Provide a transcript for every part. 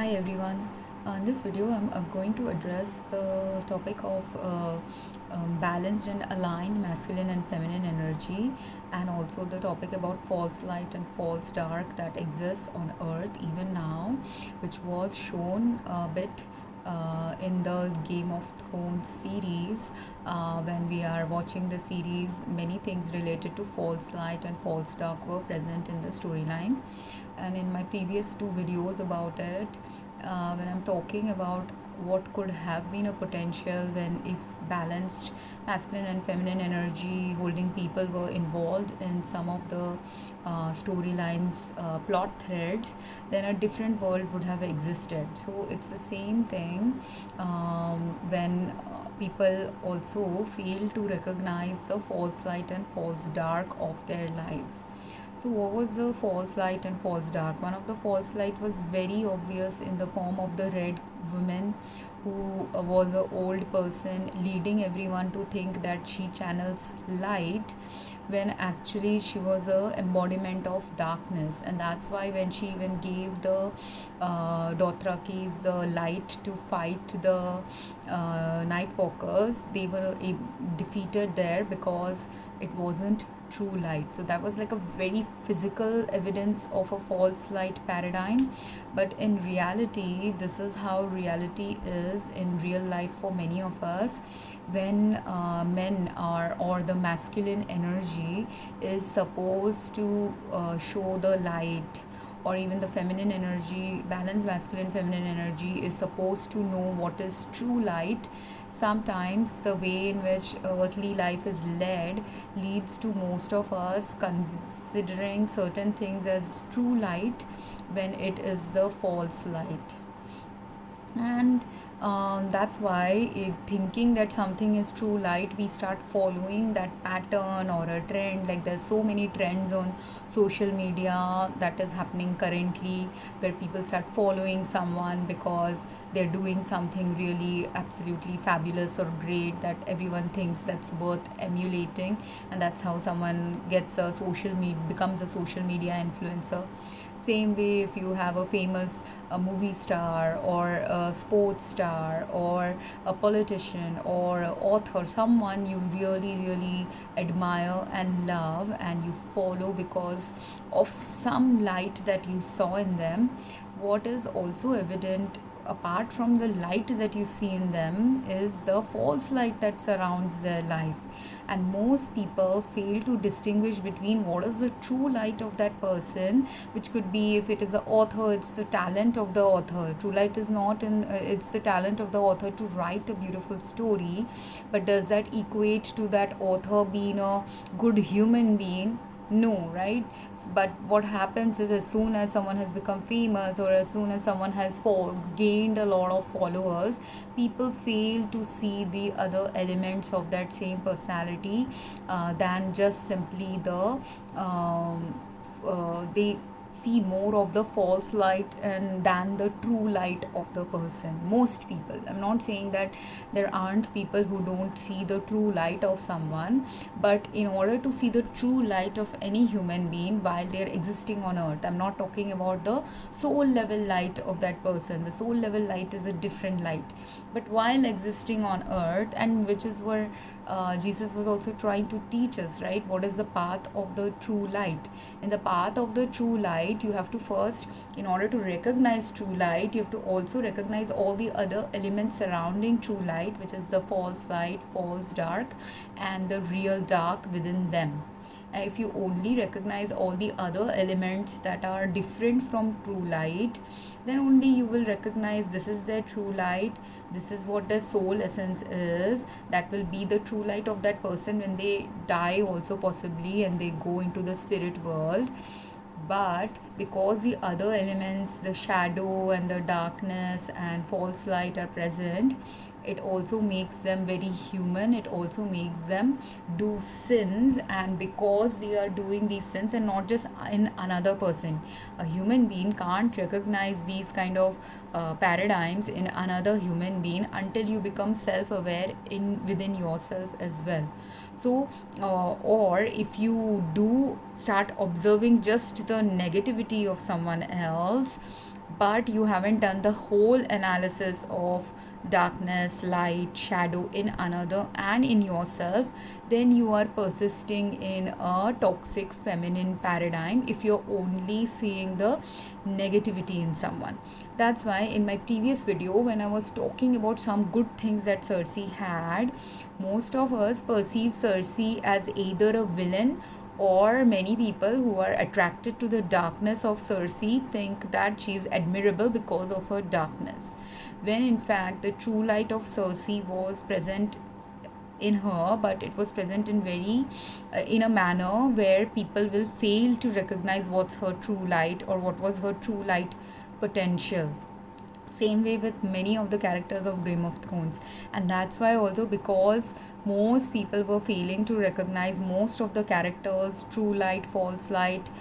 Hi everyone. In this video, I'm going to address the topic of balanced and aligned masculine and feminine energy, and also the topic about false light and false dark that exists on earth even now, which was shown a bit in the Game of Thrones series. When we are watching the series, many things related to false light and false dark were present in the storyline. And in my previous two videos about it, when I'm talking about what could have been a potential when if balanced masculine and feminine energy holding people were involved in some of the storylines, plot threads, then a different world would have existed. So it's the same thing when people also fail to recognize the false light and false dark of their lives. So, what was the false light and false dark? One of the false light was very obvious in the form of the red woman, who was an old person leading everyone to think that she channels light when actually she was a embodiment of darkness. And that's why when she even gave the Dothrakis the light to fight the Nightwalkers, they were defeated there because it wasn't true light. So that was like a very physical evidence of a false light paradigm. But in reality, this is how reality is in real life for many of us. When men are, or the masculine energy is supposed to show the light, or even the feminine energy, balanced masculine feminine energy is supposed to know what is true light. Sometimes the way in which earthly life is led leads to most of us considering certain things as true light when it is the false light. And that's why thinking that something is true light, we start following that pattern or a trend. Like there's so many trends on social media that is happening currently, where people start following someone because they're doing something really absolutely fabulous or great that everyone thinks that's worth emulating, and that's how someone gets a social media, becomes a social media influencer. Same way, if you have a famous movie star or a sports star or a politician or an author, someone you really really admire and love and you follow because of some light that you saw in them, what is also evident apart from the light that you see in them is the false light that surrounds their life. And most people fail to distinguish between what is the true light of that person, which could be, if it is the author, it's the talent of the author. True light is not in it's the talent of the author to write a beautiful story. But does that equate to that author being a good human being? No, right? But what happens is, as soon as someone has become famous or as soon as someone has gained a lot of followers, people fail to see the other elements of that same personality than just simply the they see more of the false light and than the true light of the person. Most people, I'm not saying that there aren't people who don't see the true light of someone, but in order to see the true light of any human being while they're existing on earth, I'm not talking about the soul level light of that person. The soul level light is a different light. But while existing on earth, and which is where Jesus was also trying to teach us, right? What is the path of the true light? In the path of the true light, you have to first, in order to recognize true light, you have to also recognize all the other elements surrounding true light, which is the false light, false dark, and the real dark within them. And if you only recognize all the other elements that are different from true light, then only you will recognize this is their true light, this is what their soul essence is. That will be the true light of that person when they die also, possibly, and they go into the spirit world. But because the other elements, the shadow and the darkness and false light, are present, it also makes them very human. It also makes them do sins, and because they are doing these sins, and not just in another person, a human being can't recognize these kind of paradigms in another human being until you become self-aware in within yourself as well. So or if you do start observing just the negativity of someone else, but you haven't done the whole analysis of darkness, light, shadow in another and in yourself, then you are persisting in a toxic feminine paradigm if you're only seeing the negativity in someone. That's why in my previous video, when I was talking about some good things that Cersei had, most of us perceive Cersei as either a villain, or many people who are attracted to the darkness of Cersei think that she is admirable because of her darkness, when in fact the true light of Cersei was present in her, but it was present in very in a manner where people will fail to recognize what's her true light or what was her true light potential. Same way with many of the characters of Game of Thrones. And that's why also, because most people were failing to recognize most of the characters true light, false light,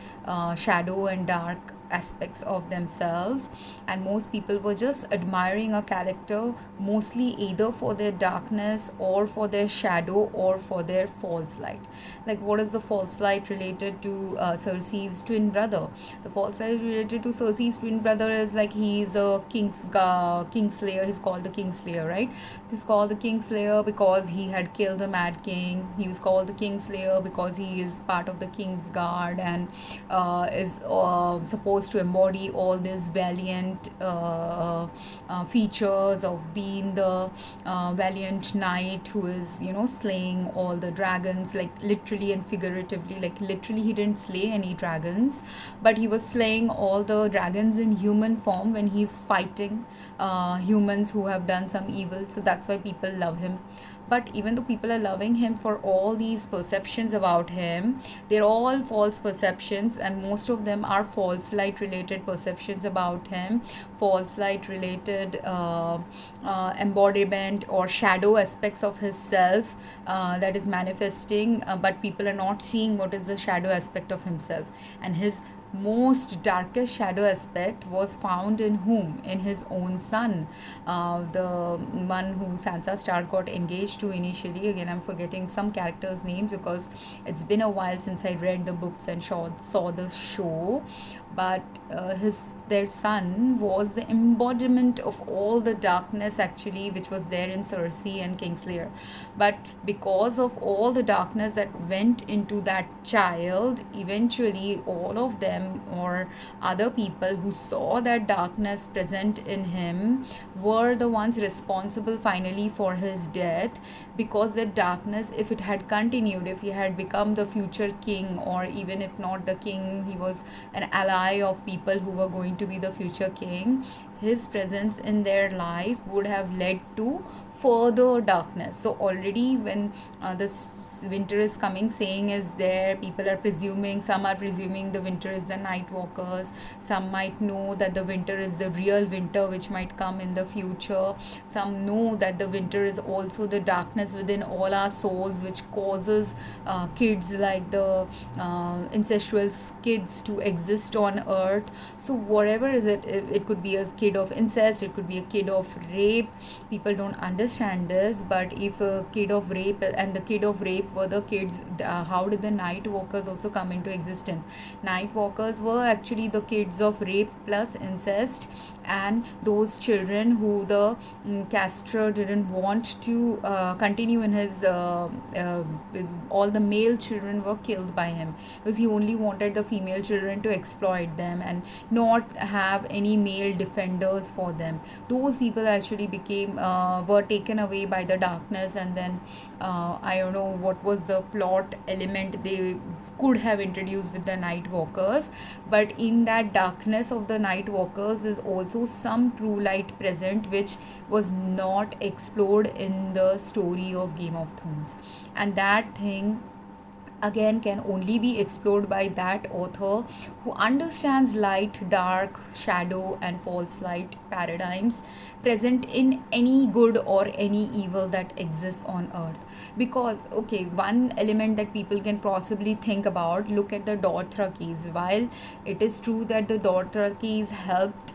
shadow and dark aspects of themselves, and most people were just admiring a character mostly either for their darkness or for their shadow or for their false light. Like, what is the false light related to Cersei's twin brother? The false light related to Cersei's twin brother is like he's a kingslayer. He's called the kingslayer, right? So he's called the kingslayer because he had killed a mad king. He was called the kingslayer because he is part of the king's guard and is supposed to embody all these valiant features of being the valiant knight who is, slaying all the dragons, like literally and figuratively. Like literally he didn't slay any dragons, but he was slaying all the dragons in human form when he's fighting humans who have done some evil. So that's why people love him. But even though people are loving him for all these perceptions about him, they're all false perceptions, and most of them are false light related perceptions about him, false light related embodiment or shadow aspects of his self that is manifesting, but people are not seeing what is the shadow aspect of himself. And his most darkest shadow aspect was found in whom? In his own son, the one who Sansa Stark got engaged to initially. Again, I'm forgetting some characters' names because it's been a while since I read the books and saw the show. But their son was the embodiment of all the darkness actually, which was there in Cersei and Kingslayer. But because of all the darkness that went into that child, eventually all of them or other people who saw that darkness present in him were the ones responsible finally for his death, because the darkness, if it had continued, if he had become the future king, or even if not the king, he was an ally of people who were going to be the future king, his presence in their life would have led to further darkness. So already when this winter is coming, saying is there, people are presuming, some are presuming the winter is the night walkers, some might know that the winter is the real winter which might come in the future, some know that the winter is also the darkness within all our souls which causes kids like the incestuous kids to exist on earth. So whatever is it could be a kid of incest, it could be a kid of rape. People don't understand this, but if a kid of rape and the kid of rape were the kids, how did the night walkers also come into existence? Night walkers were actually the kids of rape plus incest, and those children who the caster didn't want to continue in his all the male children were killed by him because he only wanted the female children to exploit them and not have any male defenders for them. Those people actually were taken away by the darkness, and then I don't know what was the plot element they could have introduced with the night walkers, but in that darkness of the night walkers is also some true light present which was not explored in the story of Game of Thrones. And that thing again can only be explored by that author who understands light, dark, shadow and false light paradigms present in any good or any evil that exists on earth. Because okay, one element that people can possibly think about, look at the Dothrakis. While it is true that the Dothrakis helped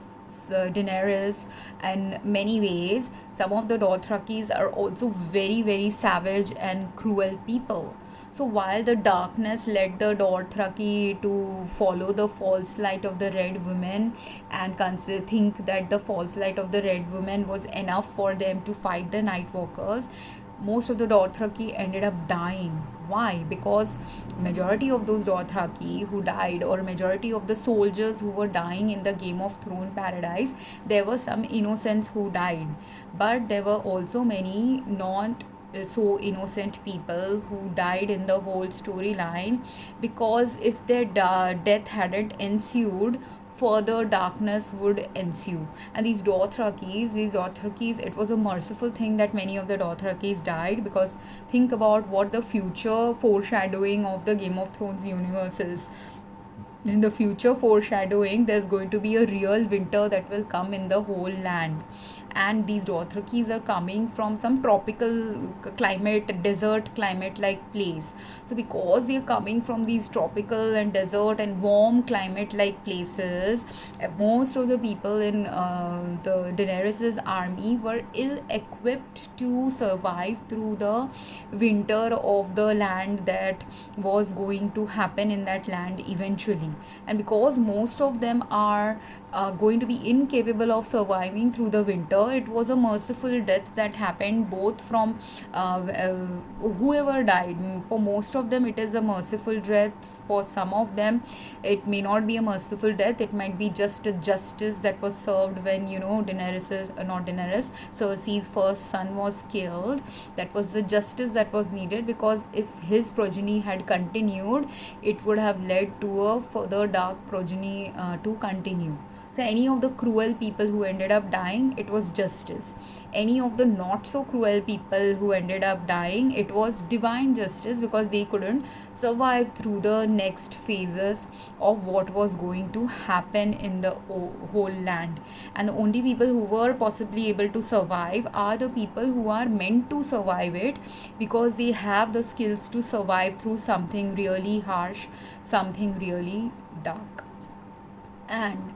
Daenerys in many ways, some of the Dothrakis are also very, very savage and cruel people. So while the darkness led the Dothraki to follow the false light of the red woman and think that the false light of the red woman was enough for them to fight the night walkers, most of the Dothraki ended up dying. Why? Because majority of those Dothraki who died, or majority of the soldiers who were dying in the Game of Thrones paradise, there were some innocents who died, but there were also many not so innocent people who died in the whole storyline, because if their death hadn't ensued, further darkness would ensue. And these Dothrakis, it was a merciful thing that many of the Dothrakis died, because think about what the future foreshadowing of the Game of Thrones universe is. In the future foreshadowing, there's going to be a real winter that will come in the whole land, and these Dothrakis are coming from some tropical climate, desert climate like place. So because they're coming from these tropical and desert and warm climate like places, most of the people in the Daenerys's army were ill equipped to survive through the winter of the land that was going to happen in that land eventually. And because most of them are going to be incapable of surviving through the winter, it was a merciful death that happened both from whoever died. For most of them, it is a merciful death. For some of them, it may not be a merciful death. It might be just a justice that was served when, Cersei's first son was killed. That was the justice that was needed, because if his progeny had continued, it would have led to a further dark progeny to continue. So any of the cruel people who ended up dying, it was justice. Any of the not so cruel people who ended up dying, it was divine justice, because they couldn't survive through the next phases of what was going to happen in the whole land. And the only people who were possibly able to survive are the people who are meant to survive it, because they have the skills to survive through something really harsh, something really dark. And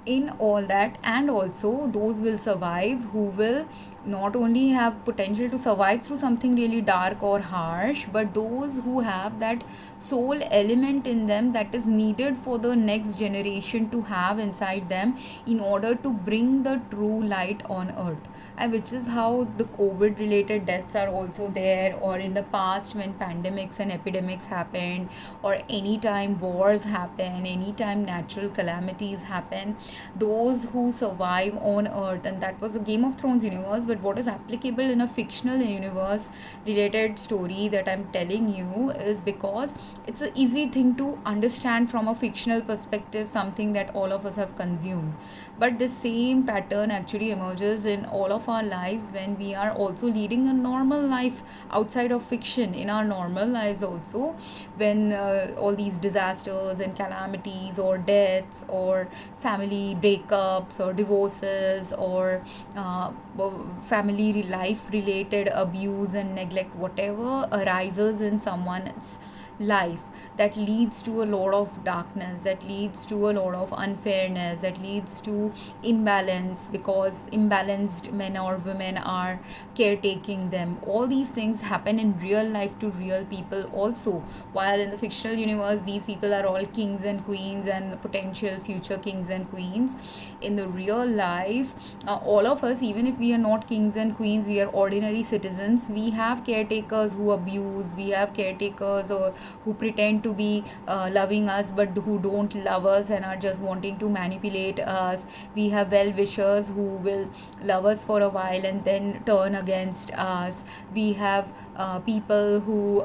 in all that, and also those will survive who will not only have potential to survive through something really dark or harsh, but those who have that soul element in them that is needed for the next generation to have inside them, in order to bring the true light on earth. And which is how the COVID related deaths are also there, or in the past when pandemics and epidemics happened, or anytime wars happen, anytime natural calamities happen, those who survive on earth. And that was a Game of Thrones universe, but what is applicable in a fictional universe related story that I'm telling you is because it's an easy thing to understand from a fictional perspective, something that all of us have consumed. But the same pattern actually emerges in all of our lives when we are also leading a normal life outside of fiction. In our normal lives also, when all these disasters and calamities or deaths or family breakups or divorces or family life related abuse and neglect, whatever arises in someone's life, that leads to a lot of darkness, that leads to a lot of unfairness, that leads to imbalance, because imbalanced men or women are caretaking them. All these things happen in real life to real people also, while in the fictional universe these people are all kings and queens and potential future kings and queens. In the real life, all of us, even if we are not kings and queens, we are ordinary citizens. We have caretakers who abuse, we have caretakers or who pretend to be loving us but who don't love us and are just wanting to manipulate us. We have well wishers who will love us for a while and then turn against us. We have people who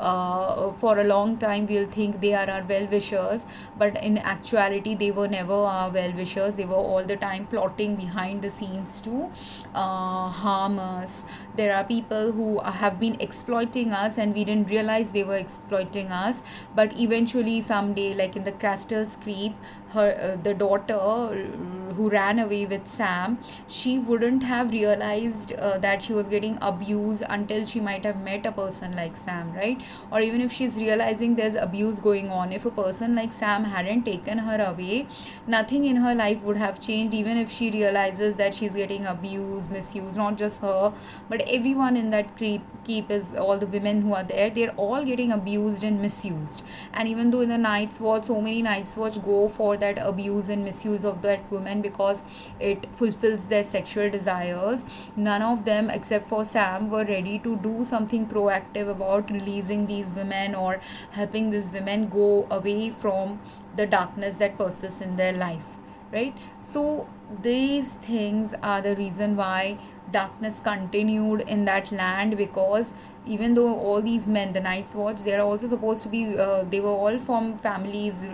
for a long time will think they are our well wishers, but in actuality they were never our well wishers. They were all the time plotting behind the scenes to harm us. There are people who have been exploiting us and we didn't realize they were exploiting us, but eventually someday, like in the Craster's Creep, her the daughter who ran away with Sam, she wouldn't have realized that she was getting abused until she might have met a person like Sam, right? Or even if she's realizing there's abuse going on, if a person like Sam hadn't taken her away, nothing in her life would have changed. Even if she realizes that she's getting abused, misused, not just her, but everyone in that keep is all the women who are there, they're all getting abused and misused. And even though in the Night's Watch, so many Night's Watch go for that abuse and misuse of that woman because it fulfills their sexual desires, none of them except for Sam were ready to do something proactive about releasing these women or helping these women go away from the darkness that persists in their life, right? So these things are the reason why darkness continued in that land, because even though all these men, the Night's Watch, they are also supposed to be they were all from families,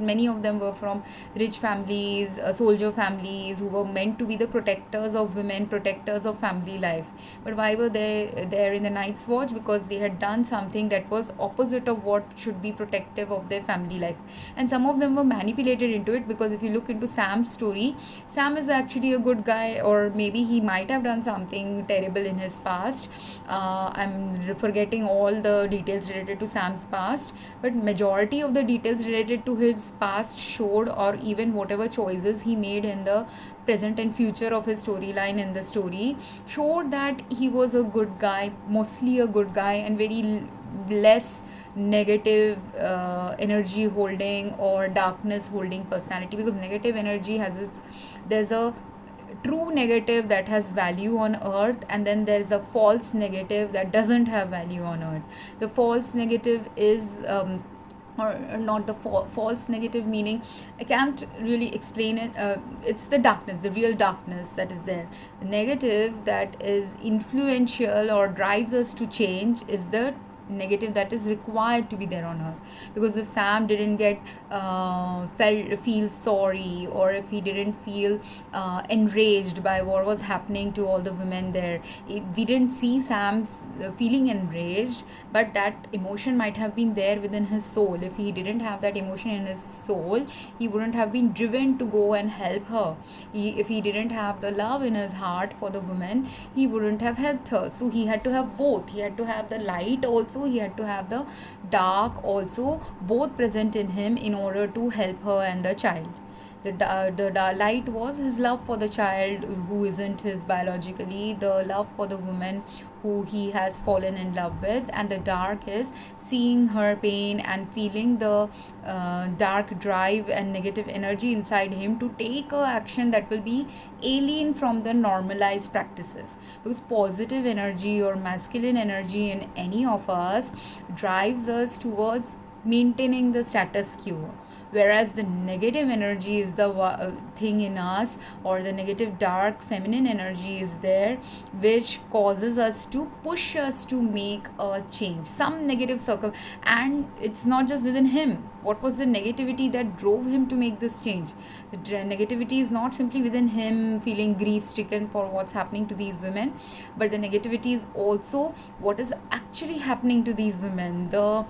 many of them were from rich families, soldier families, who were meant to be the protectors of women, protectors of family life. But why were they there in the Night's Watch? Because they had done something that was opposite of what should be protective of their family life. And some of them were manipulated into it, because if you look into Sam's story, Sam is actually a good guy, or maybe he might have done something terrible in his past. I'm forgetting all the details related to Sam's past, but majority of the details related to his past showed, or even whatever choices he made in the present and future of his storyline in the story, showed that he was a good guy, mostly a good guy, and very less negative energy holding or darkness holding personality. Because negative energy there's a true negative that has value on earth, and then there's a false negative that doesn't have value on earth. The false negative is or not the false negative, meaning I can't really explain it. It's the darkness, the real darkness that is there. The negative that is influential or drives us to change is the negative that is required to be there on earth. Because if Sam didn't get feel sorry, or if he didn't feel enraged by what was happening to all the women there, we didn't see Sam's feeling enraged, but that emotion might have been there within his soul. If he didn't have that emotion in his soul, he wouldn't have been driven to go and help her. If he didn't have the love in his heart for the woman, he wouldn't have helped her. So he had to have both. He had to have the light also, he had to have the dark also, both present in him in order to help her and the child. The light was his love for the child who isn't his biologically, the love for the woman who he has fallen in love with, and the dark is seeing her pain and feeling the dark drive and negative energy inside him to take a action that will be alien from the normalized practices. Because positive energy or masculine energy in any of us drives us towards maintaining the status quo, whereas the negative energy is the thing in us, or the negative dark feminine energy is there, which causes us to push us to make a change, some negative circle. And it's not just within him. What was the negativity that drove him to make this change? The negativity is not simply within him feeling grief stricken for what's happening to these women, but the negativity is also what is actually happening to these women, the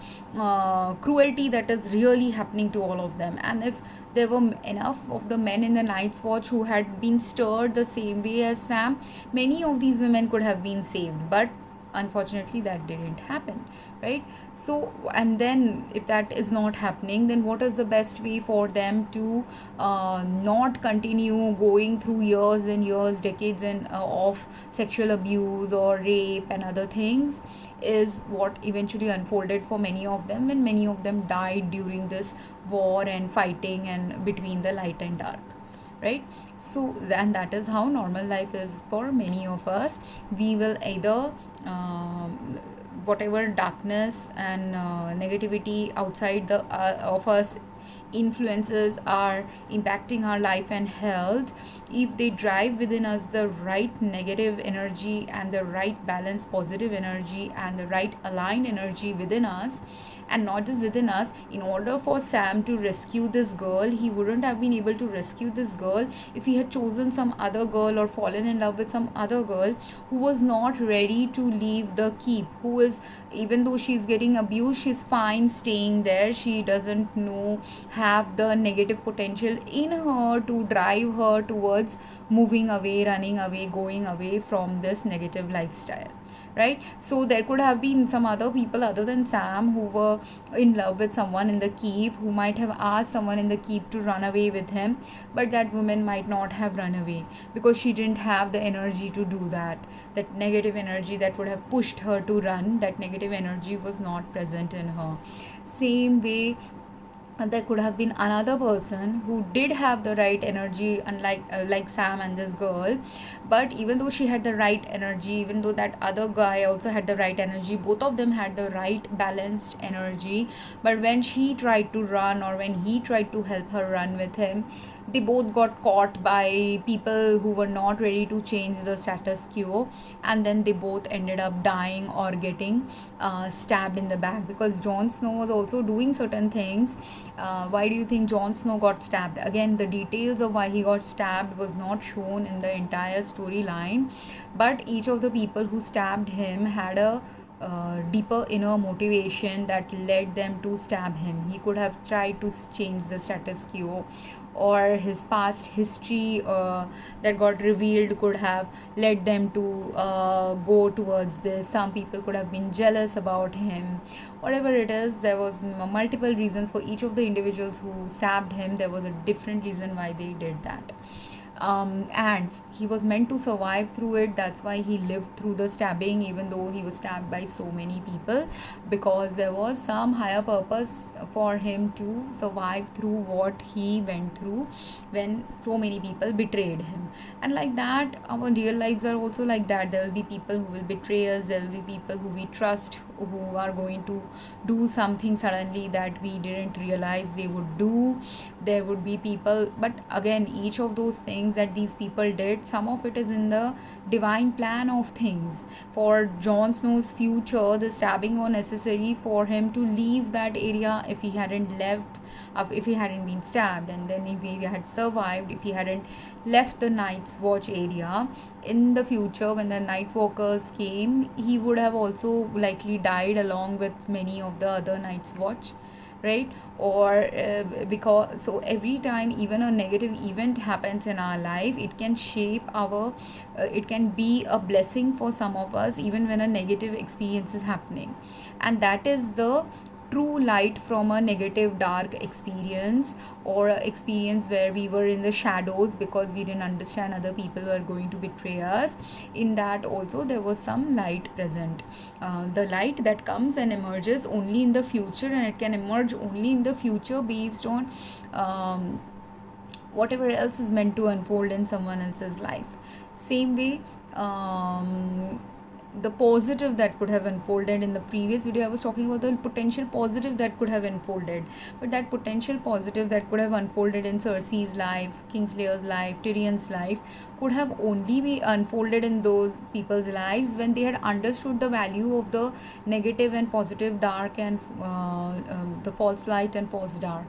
cruelty that is really happening to all of them. And if there were enough of the men in the Night's Watch who had been stirred the same way as Sam, many of these women could have been saved. But unfortunately that didn't happen, right? So, and then if that is not happening, then what is the best way for them to not continue going through years and years, decades and of sexual abuse or rape and other things, is what eventually unfolded for many of them, when many of them died during this war and fighting and between the light and dark, right? So, and that is how normal life is for many of us. We will either whatever darkness and negativity outside the of us influences are impacting our life and health, if they drive within us the right negative energy and the right balanced positive energy and the right aligned energy within us, and not just within us. In order for Sam to rescue this girl, he wouldn't have been able to rescue this girl if he had chosen some other girl or fallen in love with some other girl who was not ready to leave the keep, who is, even though she's getting abused, she's fine staying there. She doesn't know have the negative potential in her to drive her towards moving away, running away, going away from this negative lifestyle, right? So there could have been some other people other than Sam who were in love with someone in the keep, who might have asked someone in the keep to run away with him, but that woman might not have run away because she didn't have the energy to do that. That negative energy that would have pushed her to run, that negative energy was not present in her. Same way, there could have been another person who did have the right energy, unlike like Sam and this girl. But even though she had the right energy, even though that other guy also had the right energy, both of them had the right balanced energy, but when she tried to run, or when he tried to help her run with him, they both got caught by people who were not ready to change the status quo, and then they both ended up dying or getting stabbed in the back, because Jon Snow was also doing certain things. Why do you think Jon Snow got stabbed? Again, the details of why he got stabbed was not shown in the entire storyline, but each of the people who stabbed him had a deeper inner motivation that led them to stab him. He could have tried to change the status quo, or his past history that got revealed could have led them to go towards this. Some people could have been jealous about him. Whatever it is, there was multiple reasons for each of the individuals who stabbed him. There was a different reason why they did that. And he was meant to survive through it. That's why he lived through the stabbing, even though he was stabbed by so many people, because there was some higher purpose for him to survive through what he went through when so many people betrayed him. And like that, our real lives are also like that. There will be people who will betray us, there will be people who we trust who are going to do something suddenly that we didn't realize they would do. There would be people, but again, each of those things that these people did, some of it is in the divine plan of things. For Jon Snow's future, the stabbing was necessary for him to leave that area. If he hadn't left, if he hadn't been stabbed, and then if he had survived, if he hadn't left the Night's Watch area, in the future when the Night Walkers came, he would have also likely died along with many of the other Night's Watch, right? Or because, so every time even a negative event happens in our life, it can shape our it can be a blessing for some of us, even when a negative experience is happening. And that is the true light from a negative dark experience, or a experience where we were in the shadows because we didn't understand other people were going to betray us. In that also there was some light present. The light that comes and emerges only in the future, and it can emerge only in the future based on whatever else is meant to unfold in someone else's life. Same way, the positive that could have unfolded in the previous video, I was talking about the potential positive that could have unfolded, but that potential positive that could have unfolded in Cersei's life, Kingslayer's life, Tyrion's life, could have only be unfolded in those people's lives when they had understood the value of the negative and positive, dark and the false light and false dark.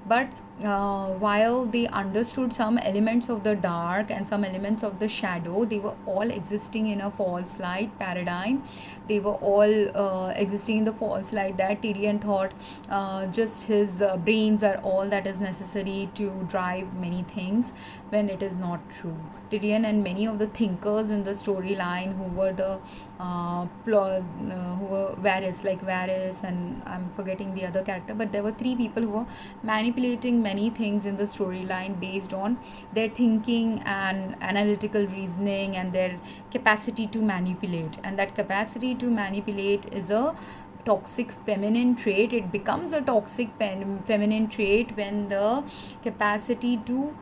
But while they understood some elements of the dark and some elements of the shadow, they were all existing in a false light paradigm. They were all existing in the false light that Tyrion thought just his brains are all that is necessary to drive many things, when it is not true. Tyrion and many of the thinkers in the storyline who were the who were Varys, like Varys, and I'm forgetting the other character, but there were three people who were manipulating many things in the storyline based on their thinking and analytical reasoning and their capacity to manipulate. And that capacity to manipulate is a toxic feminine trait. It becomes a toxic feminine trait when the capacity to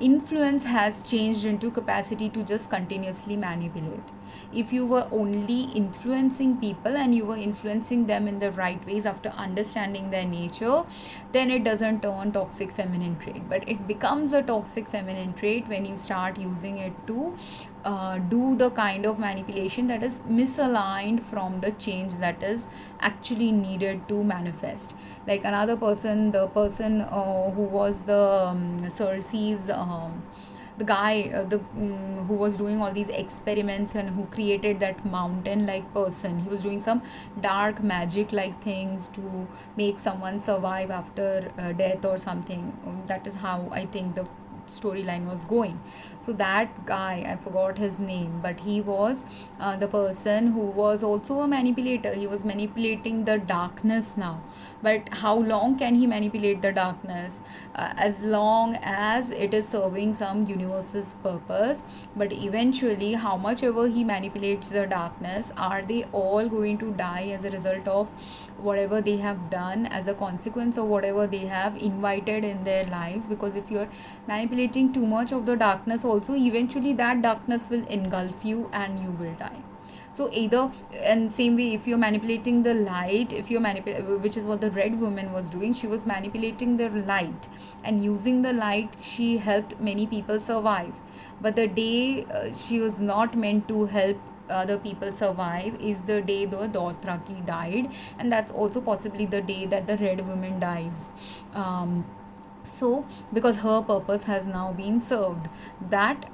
influence has changed into capacity to just continuously manipulate. If you were only influencing people and you were influencing them in the right ways after understanding their nature, then it doesn't turn toxic feminine trait. But it becomes a toxic feminine trait when you start using it to do the kind of manipulation that is misaligned from the change that is actually needed to manifest. Like another person, the person who was the Cersei's the guy who was doing all these experiments and who created that mountain like person, he was doing some dark magic like things to make someone survive after death or something. That is how I think the storyline was going. So that guy, I forgot his name, but he was the person who was also a manipulator. He was manipulating the darkness now. But how long can he manipulate the darkness? As long as it is serving some universe's purpose. But eventually, how much ever he manipulates the darkness, are they all going to die as a result of whatever they have done, as a consequence of whatever they have invited in their lives? Because if you're manipulating too much of the darkness also, eventually that darkness will engulf you and you will die. So either, and same way, if you're manipulating the light, if you're which is what the red woman was doing, she was manipulating the light, and using the light she helped many people survive. But the day she was not meant to help other people survive is the day the Dothraki died, and that's also possibly the day that the red woman dies. So because her purpose has now been served, that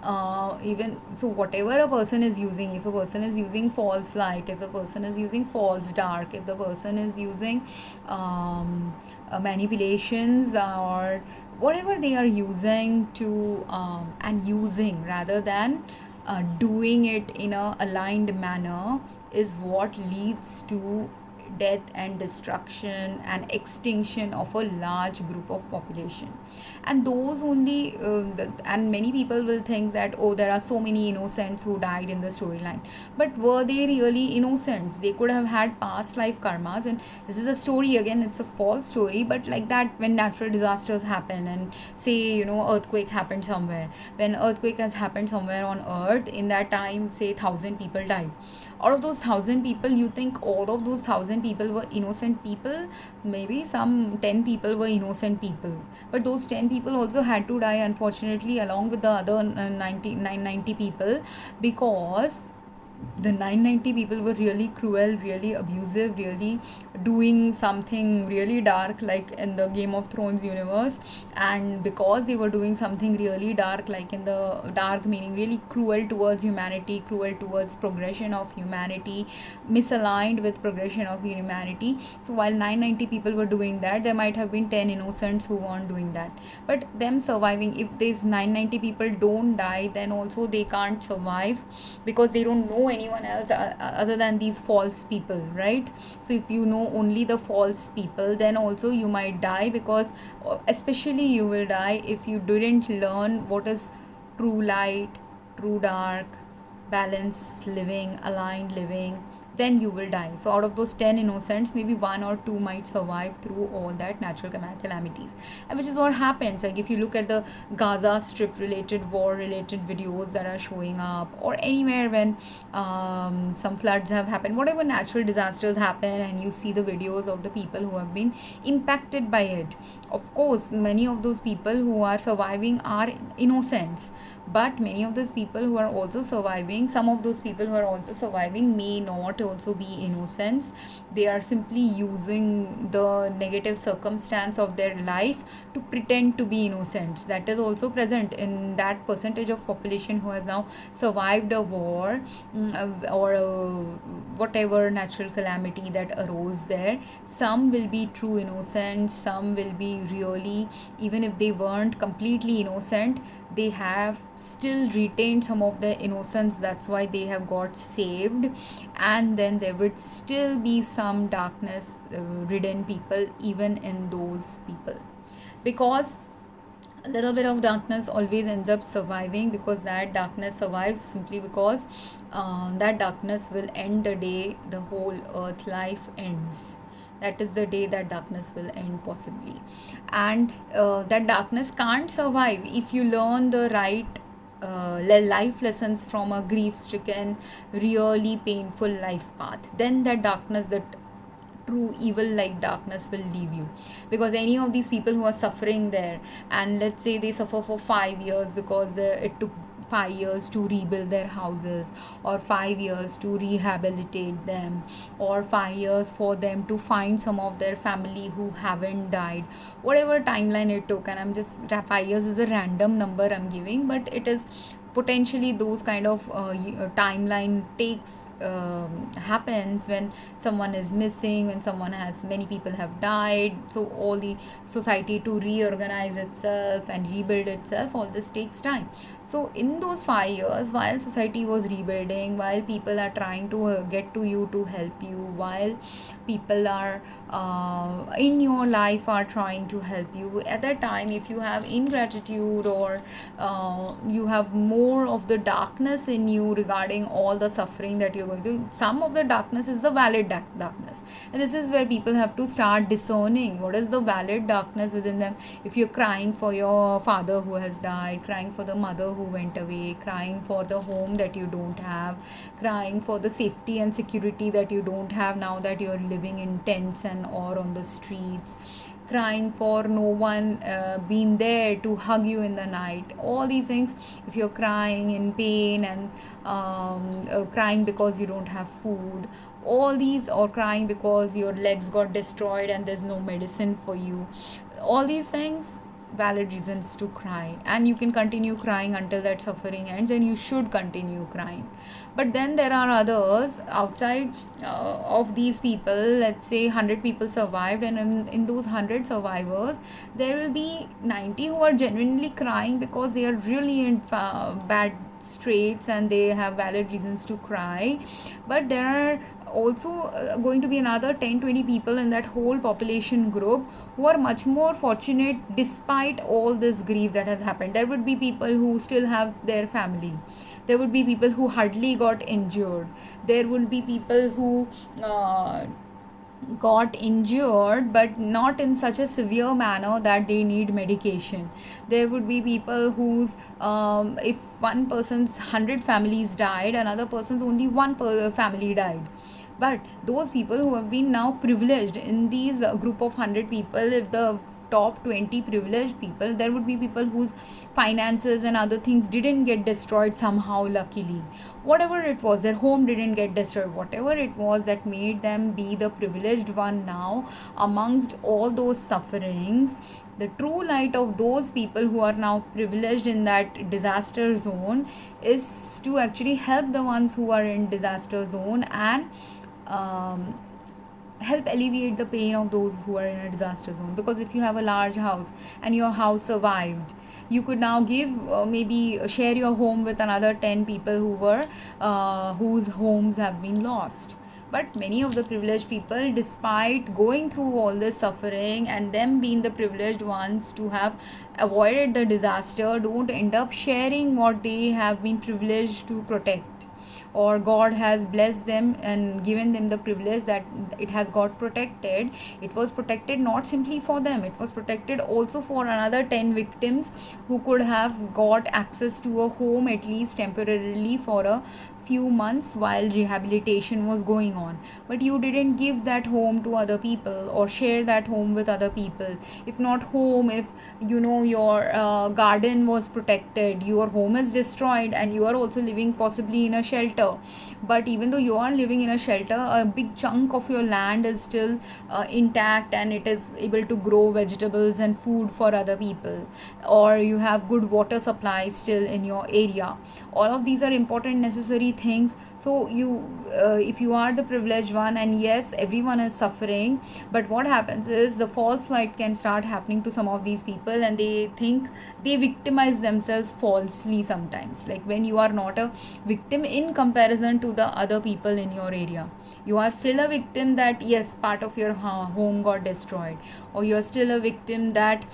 even so, whatever a person is using, if a person is using false light, if a person is using false dark, if the person is using manipulations, or whatever they are using to and using rather than doing it in a aligned manner, is what leads to death and destruction and extinction of a large group of population. And those only and many people will think that, oh, there are so many innocents who died in the storyline, but were they really innocents? They could have had past life karmas. And this is a story, again, it's a false story, but like that, when natural disasters happen, and say, earthquake happened somewhere, when earthquake has happened somewhere on earth, in that time, say 1,000 people died. Out of those 1,000 people, you think all of those 1,000 people were innocent people? Maybe some 10 people were innocent people, but those 10 people also had to die, unfortunately, along with the other 990 people, because the 990 people were really cruel, really abusive, really doing something really dark, like in the Game of Thrones universe. And because they were doing something really dark, like in the dark meaning really cruel towards humanity, cruel towards progression of humanity, misaligned with progression of humanity. So while 990 people were doing that, there might have been 10 innocents who weren't doing that. But them surviving, if these 990 people don't die, then also they can't survive, because they don't know anyone else other than these false people, right? So if you know only the false people, then also you might die, because especially you will die if you didn't learn what is true light, true dark, balanced living, aligned living, then you will die. So out of those 10 innocents, maybe 1 or 2 might survive through all that natural calamities, and which is what happens. Like if you look at the Gaza Strip related, war related videos that are showing up, or anywhere when some floods have happened, whatever natural disasters happen, and you see the videos of the people who have been impacted by it, of course many of those people who are surviving are innocents, but many of those people who are also surviving, some of those people who are also surviving may not also be innocents. They are simply using the negative circumstance of their life to pretend to be innocents. That is also present in that percentage of population who has now survived a war, or whatever natural calamity that arose there. Some will be true innocents, some will be really, even if they weren't completely innocent, they have still retained some of their innocence. That's why they have got saved. And then there would still be some darkness ridden people even in those people, because a little bit of darkness always ends up surviving, because that darkness survives simply because that darkness will end the day the whole earth life ends. That is the day that darkness will end, possibly. And that darkness can't survive if you learn the right life lessons from a grief stricken, really painful life path. Then that darkness, that true evil like darkness, will leave you. Because any of these people who are suffering there, and let's say they suffer for 5 years because it took 5 years to rebuild their houses, or 5 years to rehabilitate them, or 5 years for them to find some of their family who haven't died. Whatever timeline it took, and I'm just 5 years is a random number I'm giving, but it is potentially those kind of timeline takes happens when someone is missing, when someone has many people have died. So all the society to reorganize itself and rebuild itself, all this takes time. So in those 5 years, while society was rebuilding, while people are trying to get to you to help you, while people are in your life are trying to help you, at that time if you have ingratitude, or you have more of the darkness in you regarding all the suffering that you're going through, some of the darkness is the valid darkness, and this is where people have to start discerning what is the valid darkness within them. If you're crying for your father who has died, crying for the mother who went away, crying for the home that you don't have, crying for the safety and security that you don't have now that you're living in tents and or on the streets, crying for no one being there to hug you in the night, all these things, if you're crying in pain and crying because you don't have food, all these, or crying because your legs got destroyed and there's no medicine for you, all these things, valid reasons to cry, and you can continue crying until that suffering ends, and you should continue crying. But then there are others outside of these people. Let's say 100 people survived, and in those 100 survivors there will be 90 who are genuinely crying because they are really in bad straits and they have valid reasons to cry. But there are also going to be another 10-20 people in that whole population group who are much more fortunate despite all this grief that has happened. There would be people who still have their family, there would be people who hardly got injured, there would be people who got injured but not in such a severe manner that they need medication. There would be people whose if one person's 100 families died, another person's only one family died. But those people who have been now privileged in these group of 100 people, if the top 20 privileged people, there would be people whose finances and other things didn't get destroyed somehow, luckily. Whatever it was, their home didn't get destroyed, whatever it was that made them be the privileged one now amongst all those sufferings, the true light of those people who are now privileged in that disaster zone is to actually help the ones who are in disaster zone, and help alleviate the pain of those who are in a disaster zone. Because if you have a large house and your house survived, you could now give maybe share your home with another 10 people who were whose homes have been lost. But many of the privileged people, despite going through all this suffering and them being the privileged ones to have avoided the disaster, don't end up sharing what they have been privileged to protect, or God has blessed them and given them the privilege that it has got protected. It was protected not simply for them, it was protected also for another 10 victims who could have got access to a home at least temporarily for a few months while rehabilitation was going on. But you didn't give that home to other people or share that home with other people. If not home, if your garden was protected, your home is destroyed and you are also living possibly in a shelter, but even though you are living in a shelter, a big chunk of your land is still intact and it is able to grow vegetables and food for other people, or you have good water supply still in your area. All of these are important necessary things. So if you are the privileged one, and yes, everyone is suffering, but what happens is the false light can start happening to some of these people, and they think they victimize themselves falsely sometimes. Like when you are not a victim in comparison to the other people in your area, you are still a victim that yes, part of your home got destroyed, or you are still a victim that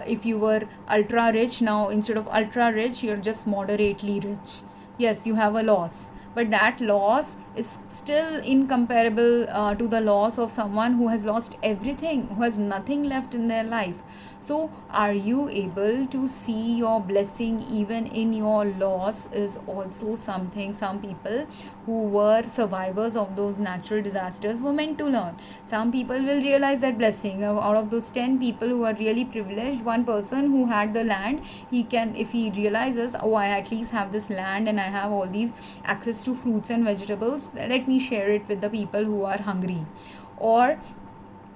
if you were ultra rich, now instead of ultra rich you're just moderately rich. Yes, you have a loss, but that loss is still incomparable to the loss of someone who has lost everything, who has nothing left in their life. So are you able to see your blessing even in your loss is also something some people who were survivors of those natural disasters were meant to learn. Some people will realize that blessing. Out of those 10 people who are really privileged, one person who had the land, he can, if he realizes, oh, I at least have this land and I have all these access to fruits and vegetables, let me share it with the people who are hungry. Or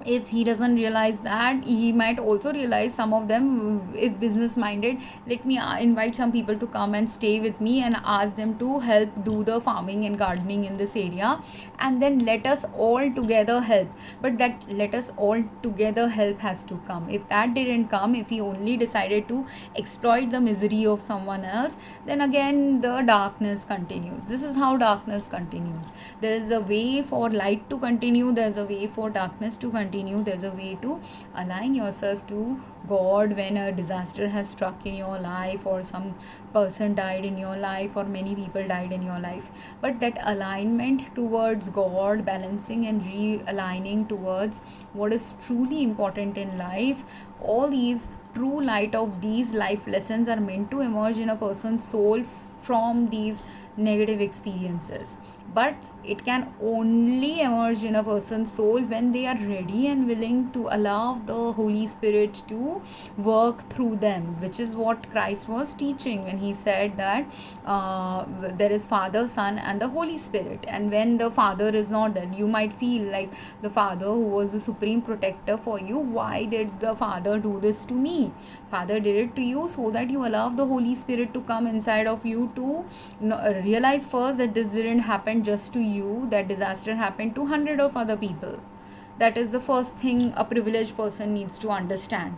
if he doesn't realize that, he might also realize, some of them, if business minded, let me invite some people to come and stay with me and ask them to help do the farming and gardening in this area, and then let us all together help. But that let us all together help has to come. If that didn't come, if he only decided to exploit the misery of someone else, then again the darkness continues. This is how darkness continues. There is a way for light to continue, there is a way for darkness to continue. There's a way to align yourself to God when a disaster has struck in your life, or some person died in your life, or many people died in your life. But that alignment towards God, balancing and realigning towards what is truly important in life, all these true light of these life lessons are meant to emerge in a person's soul from these negative experiences. But it can only emerge in a person's soul when they are ready and willing to allow the Holy Spirit to work through them, which is what Christ was teaching when he said that there is Father, Son and the Holy Spirit. And when the Father is not there, you might feel like the Father, who was the supreme protector for you, why did the Father do this to me? Father did it to you so that you allow the Holy Spirit to come inside of you to realize first that this didn't happen just to you, that disaster happened to hundred of other people. That is the first thing a privileged person needs to understand.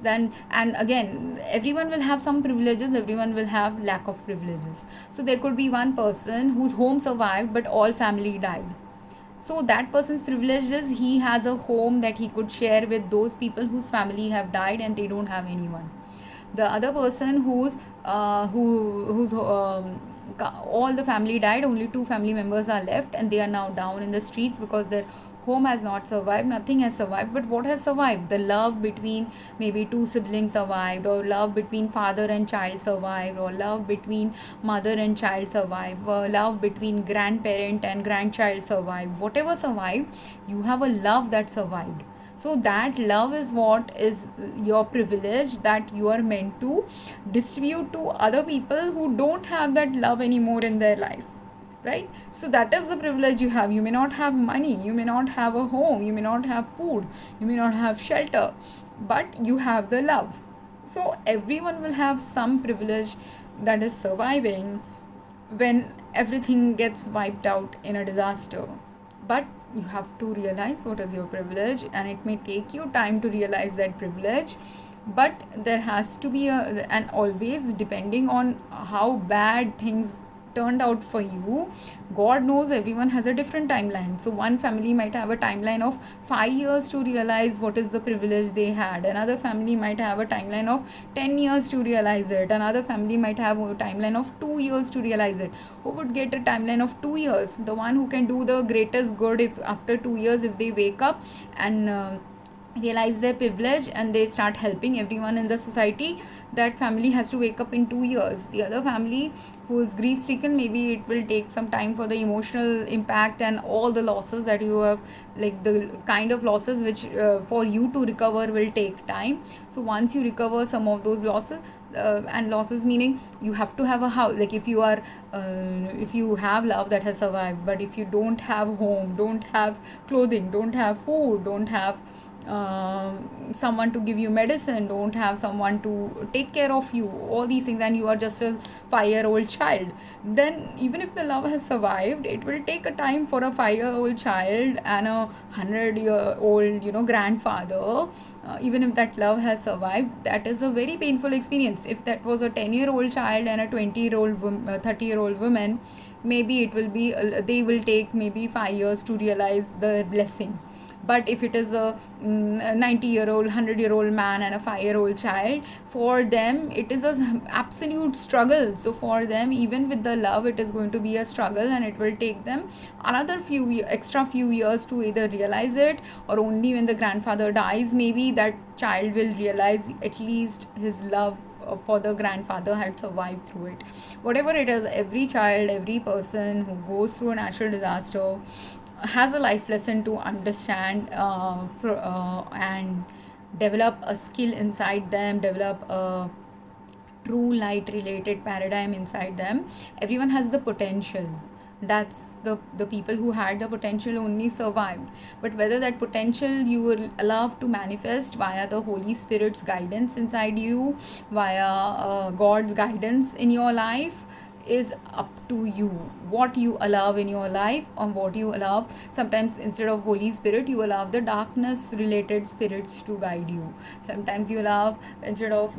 Then, and again, everyone will have some privileges, everyone will have lack of privileges. So there could be one person whose home survived but all family died. So that person's privilege is he has a home that he could share with those people whose family have died and they don't have anyone. The other person whose all the family died, only 2 family members are left, and they are now down in the streets because their home has not survived, nothing has survived. But what has survived? The love between maybe 2 siblings survived, or love between father and child survived, or love between mother and child survived, or love between grandparent and grandchild survived. Whatever survived, you have a love that survived. So that love is what is your privilege, that you are meant to distribute to other people who don't have that love anymore in their life, right? So that is the privilege you have. You may not have money, you may not have a home, you may not have food, you may not have shelter, but you have the love. So everyone will have some privilege that is surviving when everything gets wiped out in a disaster. But you have to realize what is your privilege, and it may take you time to realize that privilege. But there has to be and always, depending on how bad things turned out for you, God knows everyone has a different timeline. So one family might have a timeline of 5 years to realize what is the privilege they had, another family might have a timeline of 10 years to realize it, another family might have a timeline of 2 years to realize it. Who would get a timeline of 2 years? The one who can do the greatest good, if after 2 years, if they wake up and realize their privilege and they start helping everyone in the society, that family has to wake up in 2 years. The other family who is grief stricken, maybe it will take some time for the emotional impact and all the losses that you have, like the kind of losses which for you to recover will take time. So once you recover some of those losses, and losses meaning you have to have a house, like if you are if you have love that has survived, but if you don't have home, don't have clothing, don't have food, don't have someone to give you medicine, don't have someone to take care of you, all these things, and you are just a 5-year-old child, then even if the love has survived, it will take a time for a 5-year-old child and a 100-year-old grandfather. Even if that love has survived, that is a very painful experience. If that was a 10-year-old child and a 20-year-old 30-year-old woman, maybe it will be they will take maybe 5 years to realize the blessing. But if it is a 90-year-old, 100-year-old man and a 5-year-old child, for them it is an absolute struggle. So for them, even with the love, it is going to be a struggle, and it will take them another extra few years to either realize it, or only when the grandfather dies maybe that child will realize at least his love for the grandfather had survived through it. Whatever it is, every child, every person who goes through a natural disaster has a life lesson to understand, and develop a skill inside them, develop a true light related paradigm inside them. Everyone has the potential. That's the people who had the potential only survived. But whether that potential you will allow to manifest via the Holy Spirit's guidance inside you, via God's guidance in your life, is up to you. What you allow in your life, or what you allow. Sometimes instead of Holy Spirit, you allow the darkness related spirits to guide you. Sometimes you allow, instead of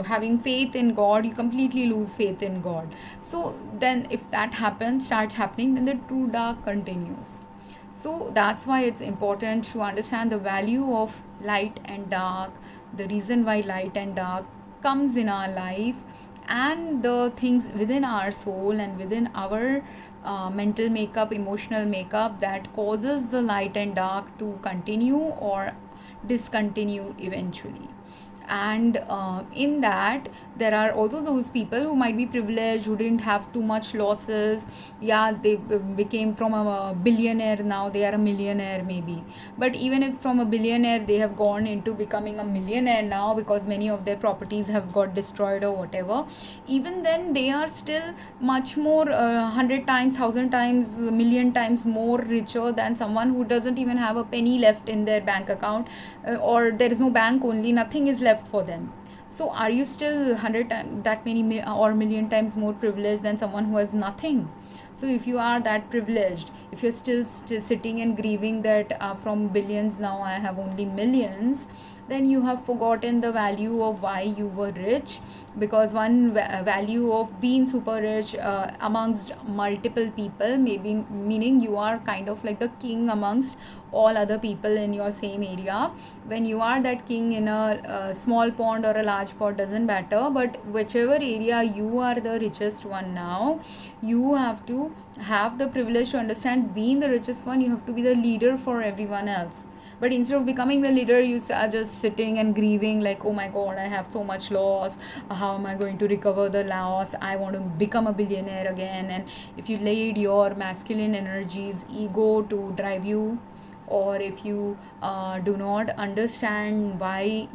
having faith in God, you completely lose faith in God. So then if that starts happening, then the true dark continues. So that's why it's important to understand the value of light and dark, the reason why light and dark comes in our life, and the things within our soul and within our mental makeup, emotional makeup, that causes the light and dark to continue or discontinue eventually. And in that, there are also those people who might be privileged, who didn't have too much losses. Yeah, they became from a billionaire, now they are a millionaire maybe. But even if from a billionaire they have gone into becoming a millionaire now, because many of their properties have got destroyed or whatever, even then they are still much more 100 times, 1000 times, million times more richer than someone who doesn't even have a penny left in their bank account, or there is no bank, only nothing is left for them. So are you still 100 times that many or million times more privileged than someone who has nothing? So if you are that privileged, if you're still sitting and grieving that from billions now I have only millions, then you have forgotten the value of why you were rich. Because one value of being super rich amongst multiple people, maybe meaning you are kind of like the king amongst all other people in your same area. When you are that king in a small pond or a large pond, doesn't matter, but whichever area you are the richest one now, you have to have the privilege to understand, being the richest one, you have to be the leader for everyone else. But instead of becoming the leader, you are just sitting and grieving like, oh my god, I have so much loss, how am I going to recover the loss, I want to become a billionaire again. And if you laid your masculine energies, ego to drive you, or if you do not understand why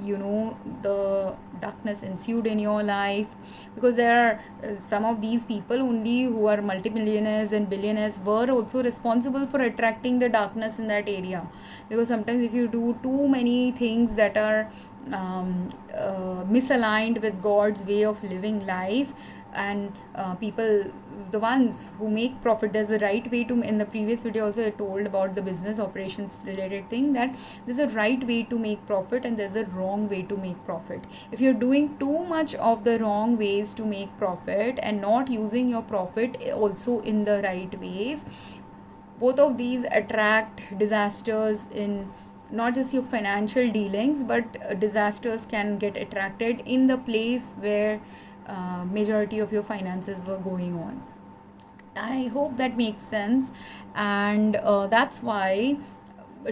the darkness ensued in your life, because there are some of these people only who are multimillionaires and billionaires were also responsible for attracting the darkness in that area. Because sometimes if you do too many things that are misaligned with God's way of living life, and people, the ones who make profit, there's a right way to, in the previous video also I told about the business operations related thing, that there's a right way to make profit and there's a wrong way to make profit. If you're doing too much of the wrong ways to make profit and not using your profit also in the right ways, both of these attract disasters in not just your financial dealings, but disasters can get attracted in the place where majority of your finances were going on. I hope that makes sense. And that's why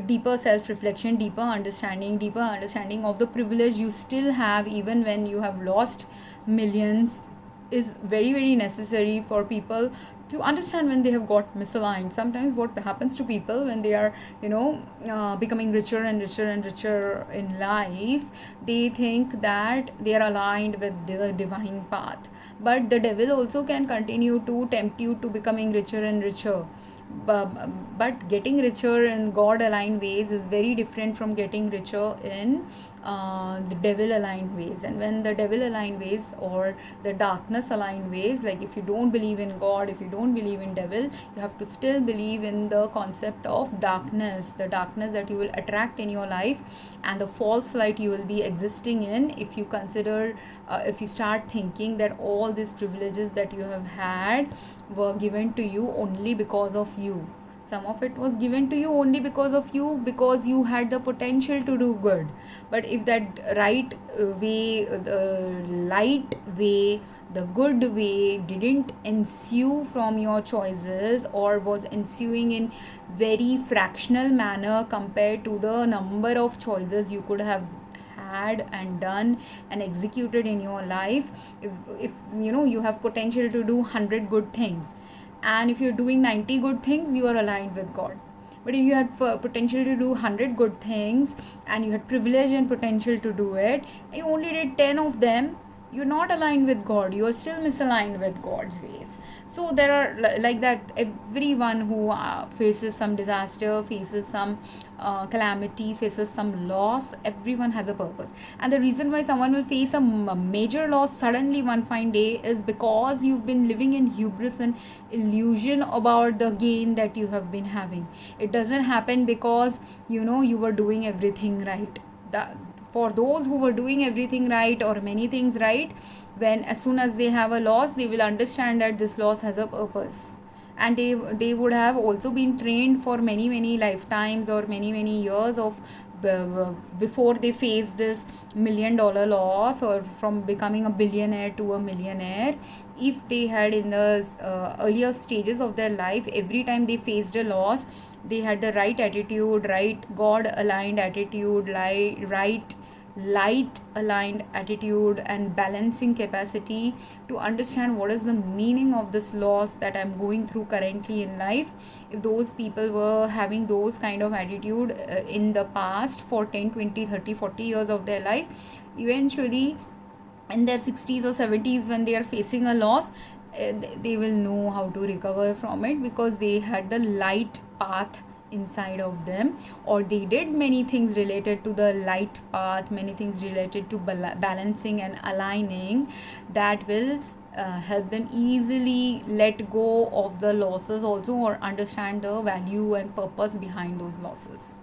deeper self-reflection, deeper understanding of the privilege you still have even when you have lost millions is very, very necessary for people to understand when they have got misaligned. Sometimes what happens to people when they are becoming richer and richer and richer in life, they think that they are aligned with the divine path, but the devil also can continue to tempt you to becoming richer and richer. But getting richer in God aligned ways is very different from getting richer in the devil aligned ways. And when the devil aligned ways or the darkness aligned ways, like if you don't believe in God, if you don't believe in devil, you have to still believe in the concept of darkness, the darkness that you will attract in your life, and the false light you will be existing in if you consider if you start thinking that all these privileges that you have had were given to you only because of you. Some of it was given to you only because of you, because you had the potential to do good. But if that right way, the light way, the good way didn't ensue from your choices, or was ensuing in very fractional manner compared to the number of choices you could have had and done and executed in your life. If you have potential to do 100 good things, and if you're doing 90 good things, you are aligned with God. But if you had potential to do 100 good things, and you had privilege and potential to do it, and you only did 10 of them, you're not aligned with God. You are still misaligned with God's ways. So there are like that. Everyone who faces some disaster, faces some calamity, faces some loss, everyone has a purpose. And the reason why someone will face a major loss suddenly one fine day is because you've been living in hubris and illusion about the gain that you have been having. It doesn't happen because you were doing everything right. For those who were doing everything right, or many things right, when as soon as they have a loss, they will understand that this loss has a purpose. And they would have also been trained for many lifetimes, or many years of before they face this $1 million loss, or from becoming a billionaire to a millionaire. If they had, in the earlier stages of their life, every time they faced a loss, they had the right attitude, right God aligned attitude, right light aligned attitude, and balancing capacity to understand what is the meaning of this loss that I'm going through currently in life. If those people were having those kind of attitude in the past for 10, 20, 30, 40 years of their life, eventually in their 60s or 70s, when they are facing a loss, they will know how to recover from it, because they had the light path inside of them, or they did many things related to the light path, many things related to balancing and aligning, that will help them easily let go of the losses also, or understand the value and purpose behind those losses.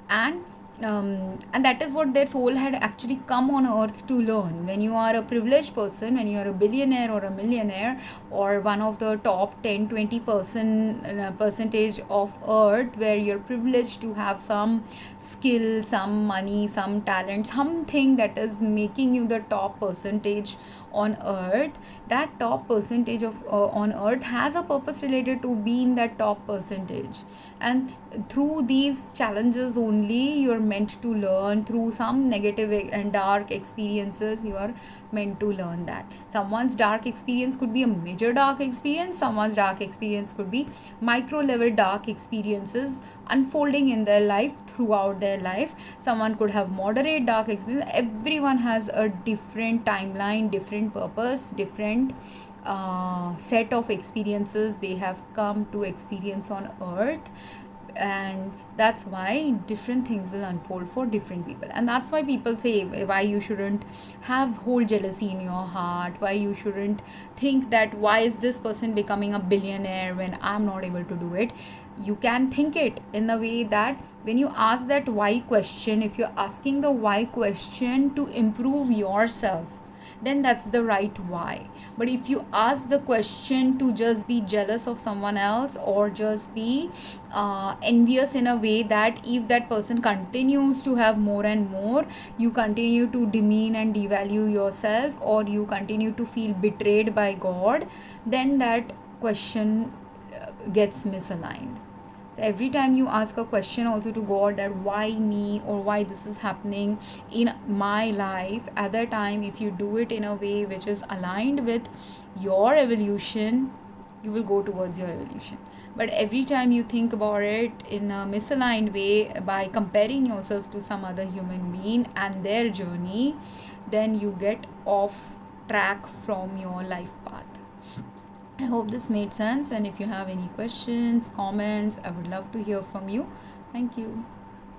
And that is what their soul had actually come on earth to learn. When you are a privileged person, when you are a billionaire or a millionaire, or one of the top 10-20% percentage of earth, where you're privileged to have some skill, some money, some talent, something that is making you the top percentage on earth, that top percentage of on earth has a purpose related to being that top percentage. And through these challenges only, you're meant to learn. Through some negative and dark experiences, you are meant to learn that. Someone's dark experience could be a major dark experience, someone's dark experience could be micro level dark experiences unfolding in their life, throughout their life. Someone could have moderate dark experience. Everyone has a different timeline, different purpose, different set of experiences they have come to experience on earth. And that's why different things will unfold for different people. And that's why people say why you shouldn't have whole jealousy in your heart, why you shouldn't think that why is this person becoming a billionaire when I'm not able to do it. You can think it in the way that when you ask that why question, if you're asking the why question to improve yourself, then that's the right why. But if you ask the question to just be jealous of someone else, or just be envious in a way that if that person continues to have more and more, you continue to demean and devalue yourself, or you continue to feel betrayed by God, then that question gets misaligned. So every time you ask a question also to God, that why me, or why this is happening in my life, at that time, if you do it in a way which is aligned with your evolution, you will go towards your evolution. But every time you think about it in a misaligned way, by comparing yourself to some other human being and their journey, then you get off track from your life path. I hope this made sense, and if you have any questions, comments, I would love to hear from you. Thank you.